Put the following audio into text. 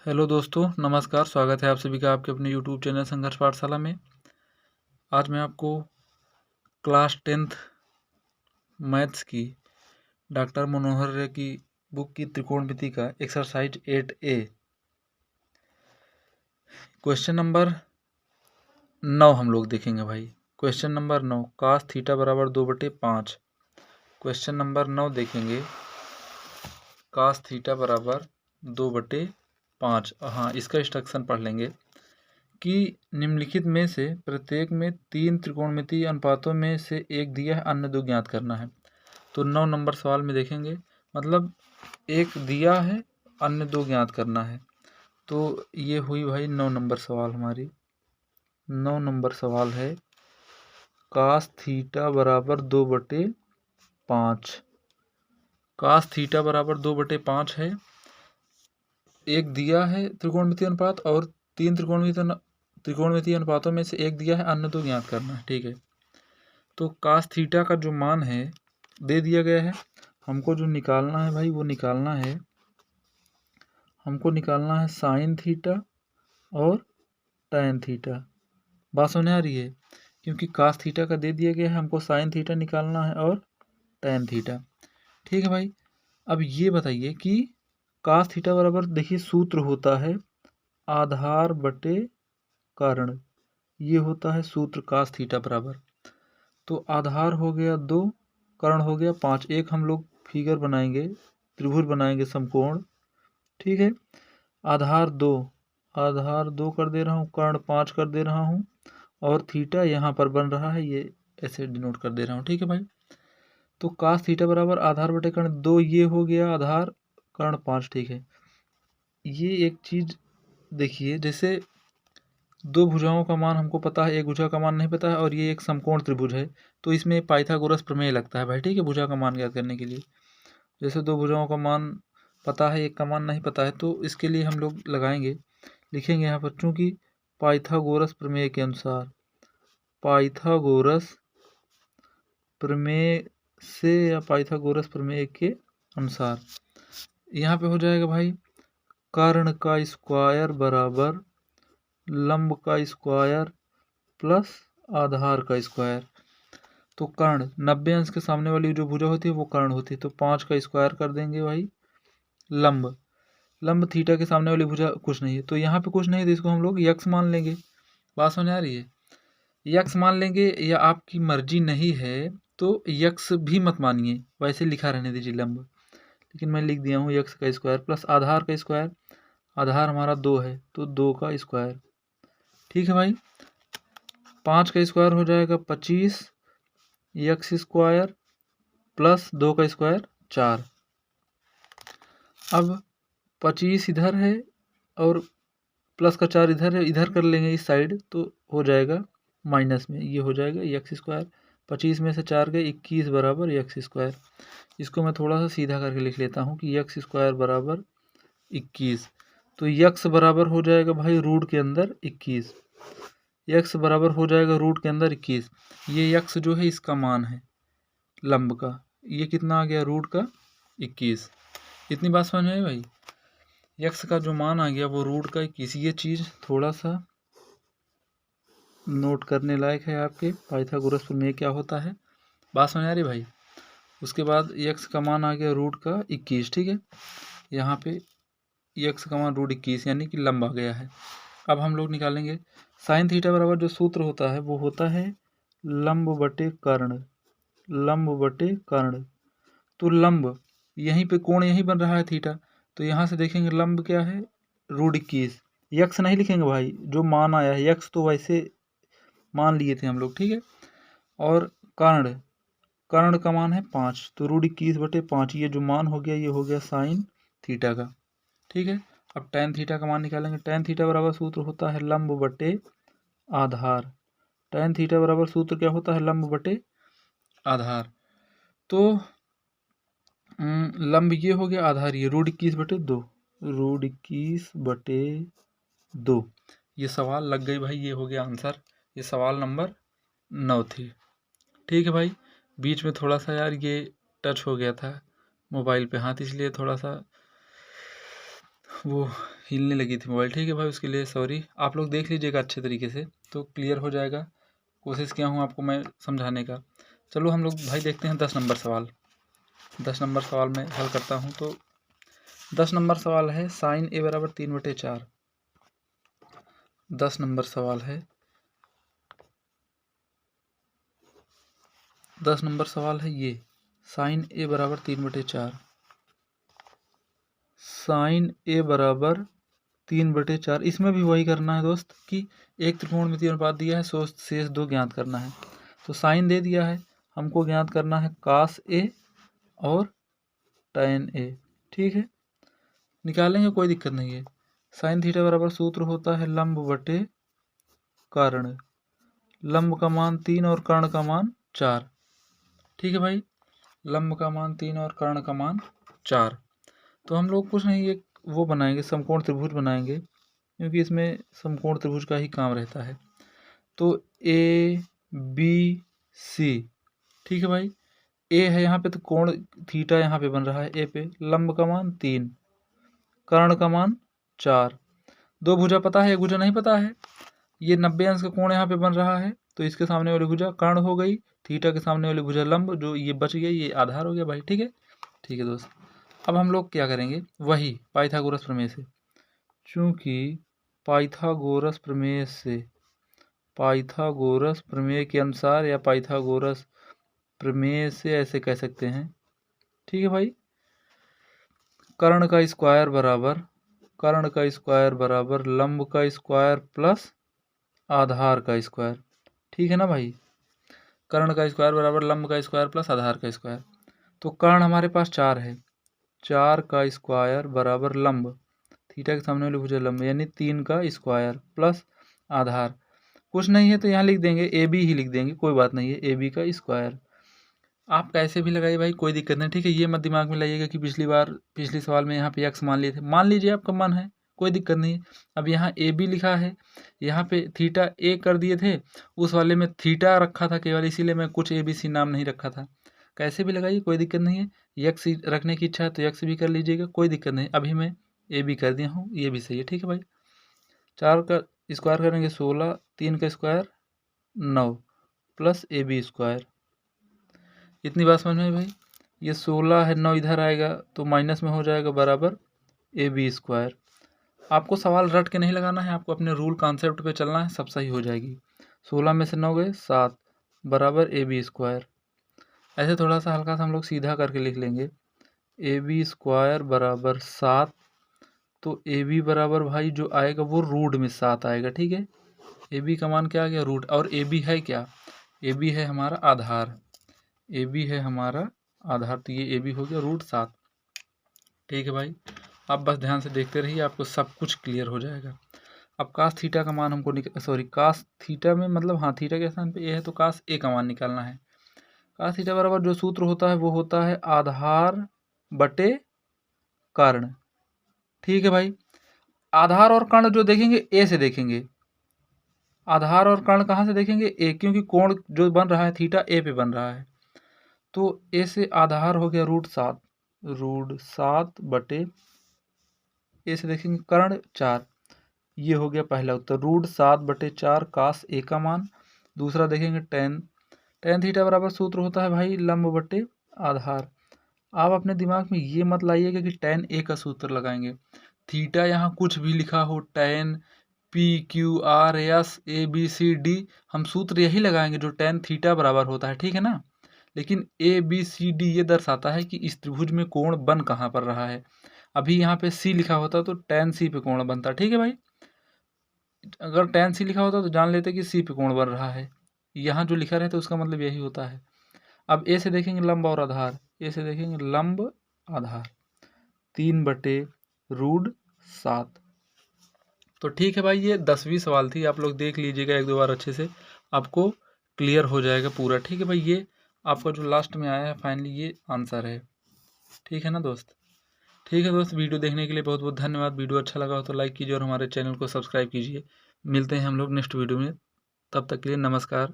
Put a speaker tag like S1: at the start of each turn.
S1: Hello दोस्तों, नमस्कार। स्वागत है आप सभी का आपके अपने यूट्यूब चैनल संघर्ष पाठशाला में। आज मैं आपको क्लास 10th मैथ्स की डॉक्टर मनोहर रे की बुक की त्रिकोणमिति का एक्सरसाइज 8A क्वेश्चन नंबर 9 हम लोग देखेंगे भाई। क्वेश्चन नंबर 9 cos थीटा बराबर 2/5। क्वेश्चन नंबर 9 देखेंगे cos थीटा बराबर 2/5। हाँ, इसका इंस्ट्रक्शन पढ़ लेंगे कि निम्नलिखित में से प्रत्येक में 3 त्रिकोणमितीय अनुपातों में से एक दिया है, अन्य 2 ज्ञात करना है। तो 9 नंबर सवाल में देखेंगे, मतलब एक दिया है, अन्य 2 ज्ञात करना है। तो ये हुई भाई 9 नंबर सवाल हमारी। 9 नंबर सवाल है cos थीटा बराबर 2/5। cos थीटा बराबर 2/5 है। एक दिया है त्रिकोणमितीय अनुपात और 3 त्रिकोणमितीय अनुपातों में से एक दिया है, अन्य 2 ज्ञात करना है। ठीक है, तो cos थीटा का जो मान है दे दिया गया है। हमको जो निकालना है भाई वो निकालना है, हमको निकालना है साइन थीटा और tan थीटा। बात समझ आ रही है? क्योंकि cos थीटा का दे दिया गया है, हमको साइन थीटा निकालना है और tan थीटा। ठीक है भाई, अब ये बताइए कि cos थीटा बराबर, देखिए सूत्र होता है आधार बटे कारण। ये होता है सूत्र cos थीटा बराबर। तो आधार हो गया 2, कर्ण हो गया 5। एक हम लोग फिगर बनाएंगे, त्रिभुज बनाएंगे समकोण। ठीक है, आधार 2 कर दे रहा हूँ, कर्ण 5 कर दे रहा हूँ और थीटा यहाँ पर बन रहा है, ये ऐसे डिनोट कर दे रहा हूँ। ठीक है भाई, तो cos थीटा बराबर आधार बटे कर्ण 2, ये हो गया आधार, कर्ण 5। ठीक है, ये एक चीज़ देखिए, जैसे 2 भुजाओं का मान हमको पता है, एक भुजा का मान नहीं पता है, और ये एक समकोण त्रिभुज है, तो इसमें पाइथागोरस प्रमेय लगता है भाई। ठीक है, भुजा का मान ज्ञात करने के लिए। जैसे 2 भुजाओं का मान पता है, एक का मान नहीं पता है, तो इसके लिए हम लोग लगाएंगे, लिखेंगे यहाँ पर, चूँकि पाइथागोरस प्रमेय के अनुसार, पाइथागोरस प्रमेय से या पाइथागोरस प्रमेय के अनुसार यहाँ पे हो जाएगा भाई कर्ण का स्क्वायर बराबर लंब का स्क्वायर प्लस आधार का स्क्वायर। तो कर्ण 90 अंश के सामने वाली जो भुजा होती है वो कर्ण होती है, तो 5 का स्क्वायर कर देंगे भाई लंब थीटा के सामने वाली भुजा कुछ नहीं है, तो यहाँ पे कुछ नहीं है, तो इसको हम लोग यक्स मान लेंगे। बात समझ आ रही है? यक्स मान लेंगे, या आपकी मर्जी नहीं है तो यक्स भी मत मानिए, वैसे लिखा रहने दीजिए लंब, लेकिन मैं लिख दिया हूँ यक्स का स्क्वायर प्लस आधार का स्क्वायर। आधार हमारा 2 है, तो 2 का स्क्वायर। ठीक है भाई, 5 का स्क्वायर हो जाएगा 25 यक्स स्क्वायर प्लस 2 का स्क्वायर 4। अब 25 इधर है और प्लस का 4 इधर है, इधर कर लेंगे इस साइड, तो हो जाएगा माइनस में, ये हो जाएगा यक्स स्क्वायर। 25 में से 4 गए 21 बराबर यक्स स्क्वायर। इसको मैं थोड़ा सा सीधा करके लिख लेता हूँ कि यक्स स्क्वायर बराबर 21। तो यक्स बराबर हो जाएगा भाई रूट के अंदर 21। यक्स बराबर हो जाएगा रूट के अंदर 21। ये यक्स जो है इसका मान है लंब का, ये कितना आ गया रूट का 21। इतनी बात समझ में आई भाई? यक्स का जो मान आ गया वो रूट का 21। ये चीज़ थोड़ा सा नोट करने लायक है आपके, पाइथागोरस प्रमेय क्या होता है। बात समझ आ रही भाई? उसके बाद यक्स का मान आ गया रूट का 21। ठीक है, यहाँ पे यक्स का मान रूट 21 यानी कि लंब आ गया है। अब हम लोग निकालेंगे साइन थीटा बराबर, जो सूत्र होता है वो होता है लंब बटे कर्ण। लंब बटे कर्ण, तो लंब यहीं पे कोण यहीं बन रहा है थीटा, तो यहाँ से देखेंगे लंब क्या है रूट 21। यक्स नहीं लिखेंगे भाई, जो मान आया है यक्स तो वैसे मान लिए थे हम लोग। ठीक है, और कर्ण, कर्ण का मान है 5, तो रूट 21/5। ये जो मान हो गया ये हो गया साइन थीटा का। ठीक है, अब tan थीटा का मान निकालेंगे। tan थीटा बराबर सूत्र होता है लंब बटे आधार। tan थीटा बराबर सूत्र क्या होता है लंब बटे आधार। तो लंब ये हो गया, आधार ये रूट 21/2, रूट 21/2। ये सवाल लग गई भाई, ये हो गया आंसर। ये सवाल नंबर 9 थी। ठीक है भाई, बीच में थोड़ा सा यार ये टच हो गया था मोबाइल पे हाथ, इसलिए थोड़ा सा वो हिलने लगी थी मोबाइल। ठीक है भाई, उसके लिए सॉरी। आप लोग देख लीजिएगा अच्छे तरीके से तो क्लियर हो जाएगा। कोशिश किया हूँ आपको मैं समझाने का। चलो हम लोग भाई देखते हैं 10 नंबर सवाल। 10 नंबर सवाल में हल करता हूँ। तो 10 नंबर सवाल है साइन ए बराबर 3/4। 10 नंबर सवाल है 10 नंबर सवाल है ये साइन ए बराबर 3/4। साइन ए बराबर 3/4। इसमें भी वही करना है दोस्त कि एक त्रिकोण में 3 अनुपात दिया है, शेष 2 ज्ञात करना है। तो साइन दे दिया है, हमको ज्ञात करना है कास ए और tan ए। ठीक है, निकालेंगे, कोई दिक्कत नहीं है। साइन थीटा बराबर सूत्र होता है लंब बटे कर्ण। लंब का मान 3 और कर्ण का मान 4। ठीक है भाई, लंब का मान 3 और कर्ण का मान 4। तो हम लोग कुछ नहीं, एक वो बनाएंगे, समकोण त्रिभुज बनाएंगे, क्योंकि इसमें समकोण त्रिभुज का ही काम रहता है। तो ए बी सी, ठीक है भाई, ए है यहाँ पे तो कोण थीटा यहाँ पे बन रहा है ए पे। लंब का मान 3, कर्ण का मान 4। दो भुजा पता है, एक भुजा नहीं पता है। ये 90 अंश का कोण यहाँ पे बन रहा है, तो इसके सामने वाली भुजा कर्ण हो गई, थीटा के सामने वाली भुजा लंब, जो ये बच गया ये आधार हो गया भाई। ठीक है, ठीक है दोस्त। अब हम लोग क्या करेंगे, वही पाइथागोरस प्रमेय से। चूँकि पाइथागोरस प्रमेय के अनुसार या पाइथागोरस प्रमेय से ऐसे कह सकते हैं। ठीक है भाई, कर्ण का स्क्वायर बराबर लंब का स्क्वायर प्लस आधार का स्क्वायर। ठीक है ना भाई, कर्ण का स्क्वायर बराबर लंब का स्क्वायर प्लस आधार का स्क्वायर। तो कर्ण हमारे पास 4 है, 4 का स्क्वायर बराबर लंब, थीटा के सामने वाली भुजा लंब, यानी 3 का स्क्वायर प्लस आधार। कुछ नहीं है तो यहाँ लिख देंगे ए बी ही लिख देंगे, कोई बात नहीं है, ए बी का स्क्वायर। आप कैसे भी लगाइए भाई, कोई दिक्कत नहीं। ठीक है, ये मत दिमाग में लाइएगा कि पिछली सवाल में यहाँ पे एक्स मान लिए थे। मान लीजिए आपका मन है, कोई दिक्कत नहीं है। अब यहाँ ए बी लिखा है, यहाँ पे थीटा ए कर दिए थे, उस वाले में थीटा रखा था केवल, इसीलिए मैं कुछ ए बी सी नाम नहीं रखा था। कैसे भी लगाइए, कोई दिक्कत नहीं है। यक्स रखने की इच्छा है तो यक्स भी कर लीजिएगा, कोई दिक्कत नहीं। अभी मैं ए बी कर दिया हूँ, ये भी सही है। ठीक है भाई, 4 का स्क्वायर करेंगे 16, 3 का square 9 plus A B square. इतनी बात समझ में आई भाई। ये 16 है, 9 इधर आएगा तो माइनस में हो जाएगा बराबर ए बी स्क्वायर। आपको सवाल रट के नहीं लगाना है, आपको अपने रूल कॉन्सेप्ट पे चलना है, सब सही हो जाएगी। 16 में से 9 गए 7 बराबर ए बी स्क्वायर। ऐसे थोड़ा सा हल्का सा हम लोग सीधा करके लिख लेंगे, ए बी स्क्वायर बराबर 7। तो ए बी बराबर भाई जो आएगा वो रूट में 7 आएगा। ठीक है, ए बी का मान क्या आ गया, रूट। और ए बी है क्या, ए बी है हमारा आधार, ए बी है हमारा आधार, तो ये ए बी हो गया √7। ठीक है भाई, आप बस ध्यान से देखते रहिए, आपको सब कुछ क्लियर हो जाएगा। अब कास थीटा का मान हमको कास थीटा में मतलब हाँ थीटा के स्थान पे ए है तो कास ए का मान निकालना है। कास थीटा बराबर जो सूत्र होता है वो होता है आधार बटे कर्ण। ठीक है भाई, आधार और कर्ण जो देखेंगे ए से देखेंगे, आधार और कर्ण कहाँ से देखेंगे, ए, क्योंकि कोण जो बन रहा है थीटा ए पे बन रहा है। तो ए से आधार हो गया √7 बटे ए से देखेंगे कर्ण 4। ये हो गया पहला उत्तर, √7/4 कास ए का मान। दूसरा देखेंगे टेन थीटा बराबर सूत्र होता है भाई लंब बटे आधार। आप अपने दिमाग में ये मत लाइएगा कि tan ए का सूत्र लगाएंगे। थीटा यहाँ कुछ भी लिखा हो, tan PQRS ABCD, हम सूत्र यही लगाएंगे जो tan थीटा बराबर होता है। ठीक है ना, लेकिन ABCD ये दर्शाता है कि इस त्रिभुज में कोण बन कहाँ पर रहा है। अभी यहाँ पे C लिखा होता तो tan C पे कोण बनता। ठीक है भाई, अगर tan C लिखा होता तो जान लेते कि C पे कोण बन रहा है। यहाँ जो लिखा रहता है उसका मतलब यही होता है। अब ए से देखेंगे लंब और आधार, ए से देखेंगे लंब आधार 3/√7। तो ठीक है भाई, ये 10वीं सवाल थी, आप लोग देख लीजिएगा एक दो बार अच्छे से, आपको क्लियर हो जाएगा पूरा। ठीक है भाई, ये आपका जो लास्ट में आया है फाइनली ये आंसर है। ठीक है ना दोस्त, ठीक है दोस्त, वीडियो देखने के लिए बहुत बहुत धन्यवाद। वीडियो अच्छा लगा हो तो लाइक कीजिए और हमारे चैनल को सब्सक्राइब कीजिए। मिलते हैं हम लोग नेक्स्ट वीडियो में, तब तक के लिए नमस्कार।